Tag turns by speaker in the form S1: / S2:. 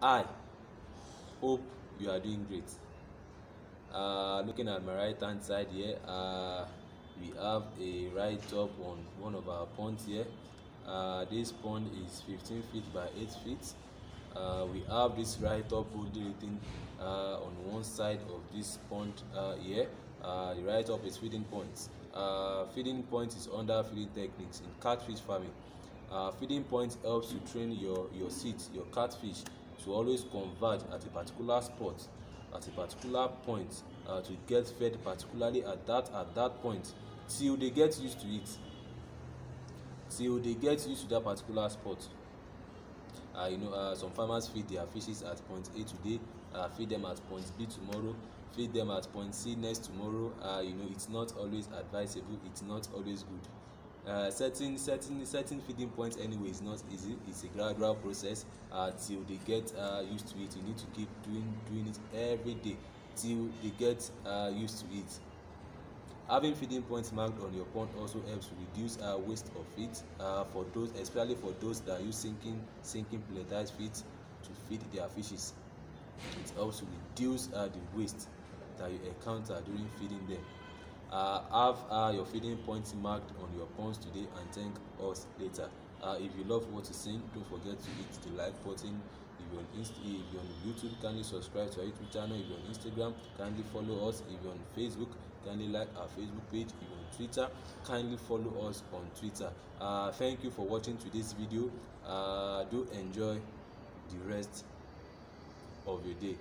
S1: I hope you are doing great. Looking at my right hand side here, we have a right up on one of our ponds here. This pond is 15 feet by 8 feet. We have this right up written on one side of this pond here. The right up is feeding points. Feeding point is under feeding techniques in catfish farming. Feeding point helps to train your seeds, your catfish, to always converge at a particular spot, at a particular point, to get fed particularly at that point, till they get used to it, till they get used to that particular spot. Some farmers feed their fishes at point A today, feed them at point B tomorrow, feed them at point C next tomorrow. It's not always advisable, it's not always good. Setting feeding points anyway is not easy. It's a gradual process till they get used to it. You need to keep doing it every day till they get used to it. Having feeding points marked on your pond also helps to reduce waste of feed, for those, especially for those that use sinking pelletized feed to feed their fishes. It helps to reduce the waste that you encounter during feeding them. Have your feeding points marked on your ponds today, and thank us later. If you love what you see, don't forget to hit the like button. If you're on YouTube, kindly subscribe to our YouTube channel. If you're on Instagram, kindly follow us. If you're on Facebook, kindly like our Facebook page. If you're on Twitter, kindly follow us on Twitter. Thank you for watching today's video. Do enjoy the rest of your day.